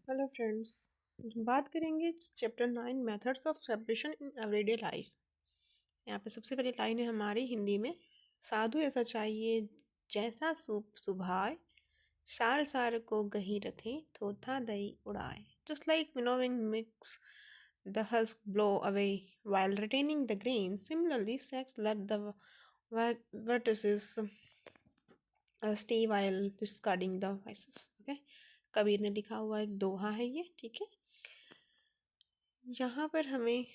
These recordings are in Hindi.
Hello friends. बात करेंगे chapter 9 methods of separation in everyday life. यहाँ पे सबसे पहली लाइन है हमारी हिंदी में। साधु ऐसा चाहिए जैसा सूप सुभाए, सार सार को गही रखे, थोथा दही उड़ाए। Just like winnowing makes the husk blow away while retaining the grain, similarly sex let the vertices stay while discarding the vices. Okay, Kabir ने लिखा हुआ एक दोहा है ये, ठीक है। यहाँ पर हमें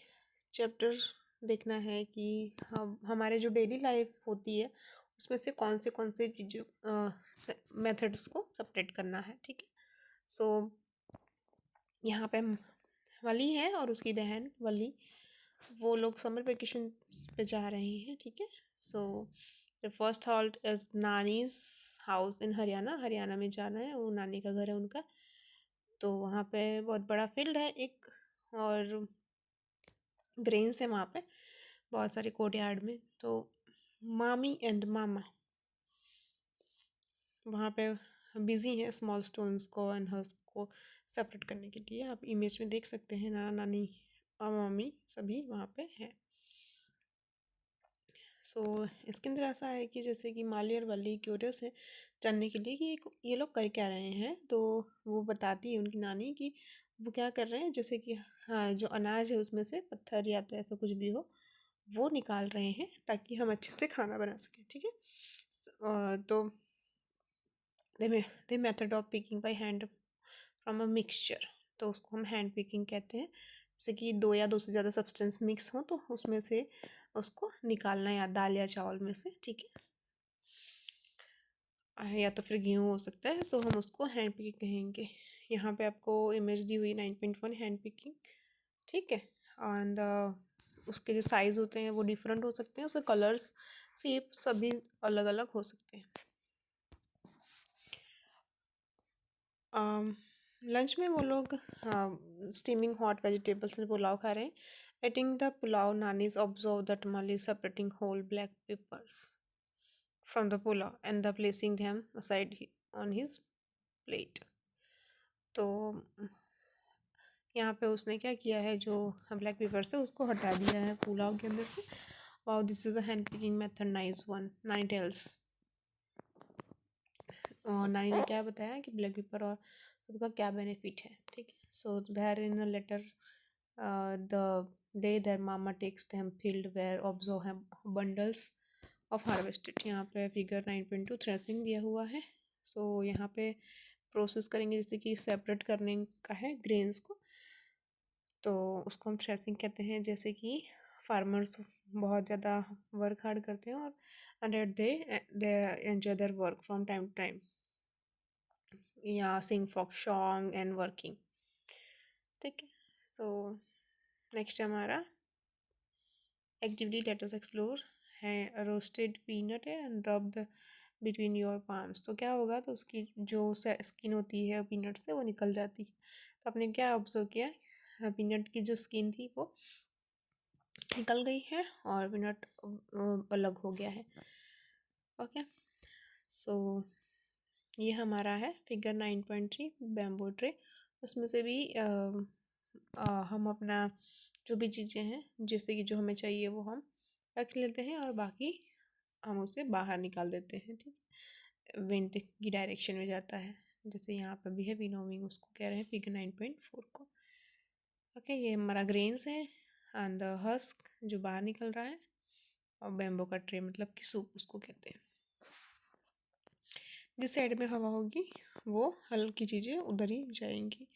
चैप्टर देखना है कि हम हमारे जो डेली लाइफ होती है उसमें से कौन से चीज़ों मेथड्स को सेपरेट करना है, ठीक है। सो यहाँ पे वली है और उसकी बहन वली, वो लोग समर वेकेशन पे जा रहे हैं, ठीक है। So the first halt is nannies house in Haryana. Haryana में जाना है, वो नानी का घर है उनका। तो वहाँ पे बहुत बड़ा फील्ड है एक, और ग्रेन्स है वहाँ पे बहुत सारे कोर्टयार्ड में। तो मामी एंड मामा वहाँ पे बिजी हैं स्मॉल स्टोन्स को एंड हर्स को सेपरेट करने के लिए। आप इमेज में देख सकते हैं नाना नानी और मामी सभी वहाँ पे हैं। सो इसके अंदर ऐसा है कि जैसे कि माली और वली क्यूरियस है जानने के लिए कि ये लोग कर क्या रहे हैं। तो वो बताती है उनकी नानी कि वो क्या कर रहे हैं, जैसे कि हाँ जो अनाज है उसमें से पत्थर या तो ऐसा कुछ भी हो वो निकाल रहे हैं ताकि हम अच्छे से खाना बना सकें, ठीक है। तो the method of picking by hand from a mixture, तो उसको हम हैंड पिकिंग कहते हैं। जैसे कि दो या दो से ज़्यादा सब्सटेंस मिक्स हो तो उसमें से उसको निकालना, या दाल या चावल में से, ठीक है, या तो फिर गेहूँ हो सकता है। सो हम उसको हैंड पिकिंग कहेंगे। यहाँ पे आपको इमेज दी हुई 9.1 हैंड पिकिंग, ठीक है। एंड उसके जो साइज़ होते हैं वो डिफरेंट हो सकते हैं, उसके कलर्स शेप सभी अलग अलग हो सकते हैं। लंच में वो लोग स्टीमिंग हॉट वेजिटेबल्स में पुलाव खा रहे हैं। Eating the pulao Nani's observe the Tamali separating whole black peppers from the pulao and the placing them aside on his plate. तो यहाँ पे उसने क्या किया है, जो ब्लैक पेपर से उसको हटा दिया है पुलाव के अंदर से। Wow, this is a hand picking method, nice one. Nine tails, नानी ने क्या बताया कि ब्लैक पेपर और सबका क्या बेनिफिट है, ठीक है। So there in a later the day their mama takes them field where observe है बंडल्स ऑफ हार्वेस्टेड। यहाँ पे फिगर 9.2 थ्रेसिंग दिया हुआ है। सो यहाँ पे प्रोसेस करेंगे, जैसे कि सेपरेट करने का है ग्रेन्स को, तो उसको हम थ्रेसिंग कहते हैं। जैसे कि फार्मर्स बहुत ज़्यादा वर्क हार्ड करते हैं और at they enjoy their work from time to time, या sing folk song and working, ठीक है। सो नेक्स्ट हमारा एक्टिविटी लेट अस एक्सप्लोर है। रोस्टेड पीनट है and rub the between your palms. तो क्या होगा, तो उसकी जो स्किन होती है पीनट से वो निकल जाती है। तो आपने क्या ऑब्जर्व किया, पीनट की जो स्किन थी वो निकल गई है और पीनट अलग हो गया है। ओके, सो ये हमारा है फिगर 9.3 बैम्बू ट्रे। उसमें से भी हम अपना जो भी चीज़ें हैं जैसे कि जो हमें चाहिए वो हम रख लेते हैं और बाकी हम उसे बाहर निकाल देते हैं, ठीक। विंड की डायरेक्शन में जाता है, जैसे यहाँ पर भी है विनोविंग, उसको कह रहे हैं फिगर 9.4 को। ओके, ये हमारा ग्रेन्स है एंड द हस्क जो बाहर निकल रहा है, और बैम्बो का ट्रे मतलब कि सूप उसको कहते हैं। जिस साइड में हवा होगी वो हल्की चीज़ें उधर ही जाएंगी।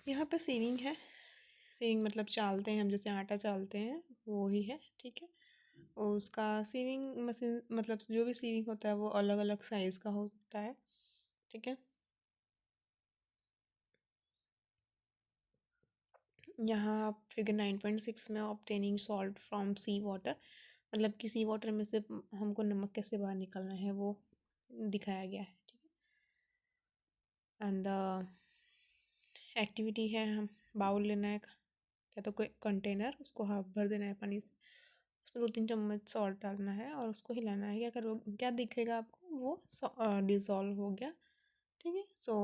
यहाँ पे सीविंग है। सीविंग मतलब चालते हैं हम, जैसे आटा चालते हैं वो ही है, ठीक है। और उसका सीविंग मशीन मतलब जो भी सीविंग होता है वो अलग अलग साइज़ का हो सकता है, ठीक है। यहाँ आप फिगर 9.6 में obtaining salt from sea water, मतलब कि सी वाटर में से हमको नमक कैसे बाहर निकालना है वो दिखाया गया है, ठीक है। एंड एक्टिविटी है, हम बाउल लेना है या तो कोई कंटेनर, उसको हाफ भर देना है पानी से, उसमें 2-3 चम्मच सॉल्ट डालना है और उसको हिलाना है। क्या करो, क्या दिखेगा आपको, वो डिज़ोल्व हो गया, ठीक है। सो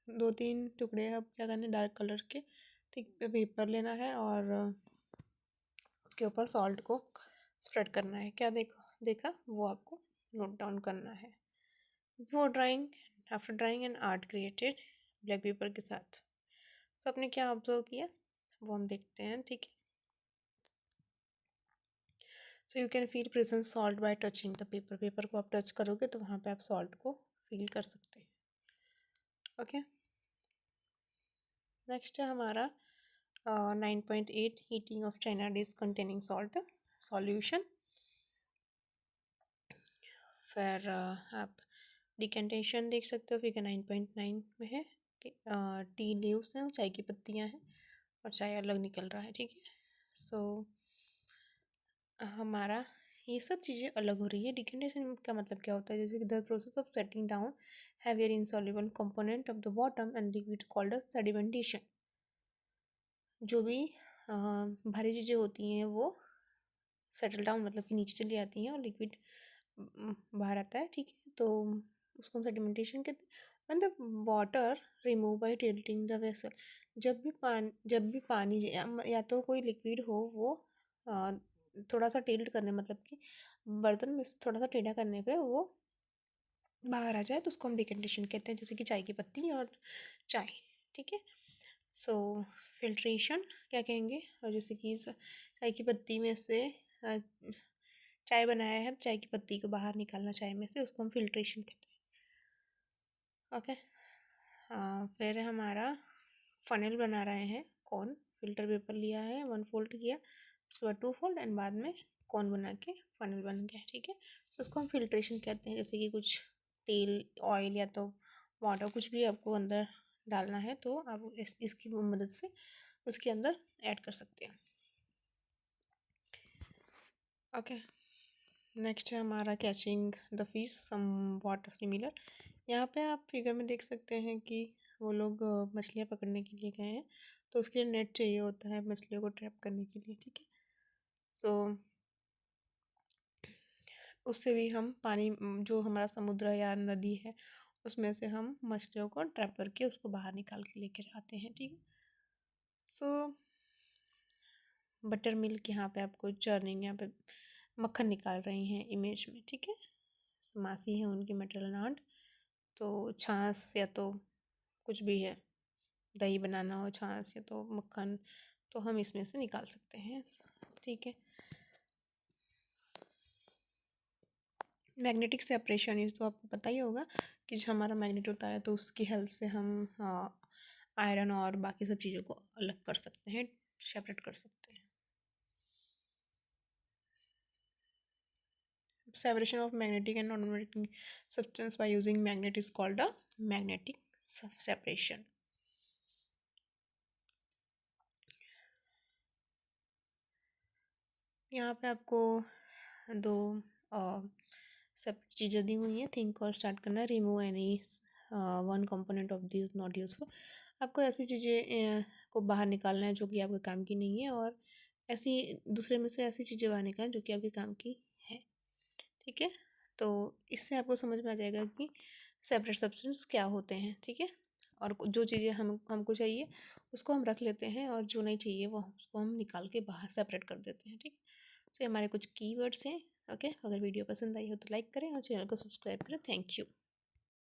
2-3 टुकड़े अब क्या करने, डार्क कलर के थिक पेपर लेना है और उसके ऊपर सॉल्ट को स्प्रेड करना है। क्या देखा वो आपको नोट डाउन करना है। Before drawing, after drawing an art created black pepper के साथ। सो आपने क्या ऑब्जर्व किया वो हम देखते हैं, ठीक है। So you can feel present salt bye touching the paper. Paper को आप टच करोगे तो वहाँ पे आप सॉल्ट को फील कर सकते हैं। ओके, नेक्स्ट है हमारा 9.8 heating of China dish containing salt solution. फिर आप डिकेंटेशन देख सकते हो, फिगर 9.9 में है कि टी लीव्स हैं, चाय की पत्तियां हैं और चाय अलग निकल रहा है, ठीक है। सो हमारा ये सब चीज़ें अलग हो रही है। डिकेंटेशन का मतलब क्या होता है, जैसे कि the process of setting down heavier insoluble component of the bottom and liquid called a sedimentation. जो भी भारी चीज़ें होती हैं वो सेटल डाउन मतलब कि नीचे चली आती हैं और लिक्विड बाहर आता है, ठीक है। तो उसको हम सेडिमेंटेशन कहते हैं। And the water remove by tilting the vessel. जब भी पानी या तो कोई लिक्विड हो वो थोड़ा सा टिल्ट करने मतलब कि बर्तन में से थोड़ा सा टेढ़ा करने पे वो बाहर आ जाए तो उसको हम डिकेंटेशन कहते हैं, जैसे कि चाय की पत्ती और चाय, ठीक है। सो फिल्ट्रेशन क्या कहेंगे, और जैसे कि चाय की पत्ती में से चाय बनाया है, चाय की पत्ती को बाहर निकालना चाय में से, उसको हम फिल्ट्रेशन कहते हैं। ओके, फिर हमारा फनल बना रहे हैं कौन, फिल्टर पेपर लिया है, 1 फोल्ड किया, उसके बाद 2 फोल्ड एंड बाद में कौन बना के फनल बन गया, ठीक है। तो उसको हम फिल्ट्रेशन कहते हैं। जैसे कि कुछ तेल, ऑयल या तो वाटर कुछ भी आपको अंदर डालना है तो आप इसकी मदद से उसके अंदर ऐड कर सकते हैं। ओके, नेक्स्ट है हमारा catching the fish some water similar. यहाँ पे आप फिगर में देख सकते हैं कि वो लोग मछलियाँ पकड़ने के लिए गए हैं, तो उसके लिए नेट चाहिए होता है मछलियों को ट्रैप करने के लिए, ठीक है। सो उससे भी हम पानी जो हमारा समुद्र या नदी है उसमें से हम मछलियों को ट्रैप करके उसको बाहर निकाल के लेकर आते हैं, ठीक है। सो बटर मिल्क यहाँ पे आपको चर्निंग, यहाँ पे मक्खन निकाल रही हैं इमेज में, ठीक है। मासी है उनकी मैटरनल आंट, तो छाछ या तो कुछ भी है, दही बनाना हो, छाछ या तो मक्खन, तो हम इसमें से निकाल सकते हैं, ठीक है। मैग्नेटिक सेपरेशन, ये तो आपको पता ही होगा कि जो हमारा मैग्नेट होता है तो उसकी हेल्प से हम आयरन और बाकी सब चीज़ों को अलग कर सकते हैं, सेपरेट कर सकते हैं। Separation of magnetic and non-magnetic substance by using magnet is called a magnetic separation. यहाँ पे आपको दो सब चीज़ें दी हुई हैं, थिंक और स्टार्ट करना, remove any one component of this not useful. आपको ऐसी चीज़ें को बाहर निकालना है जो कि आपके काम की नहीं है, और ऐसी दूसरे में से ऐसी चीज़ें बाहर निकालें जो कि आपके काम की है, ठीक है। तो इससे आपको समझ में आ जाएगा कि सेपरेट सब्सटेंस क्या होते हैं, ठीक है। और जो चीज़ें हमको चाहिए उसको हम रख लेते हैं, और जो नहीं चाहिए वो उसको हम निकाल के बाहर सेपरेट कर देते हैं, ठीक। तो ये हमारे कुछ कीवर्ड्स हैं। ओके, अगर वीडियो पसंद आई हो तो लाइक करें और चैनल को सब्सक्राइब करें। Thank you.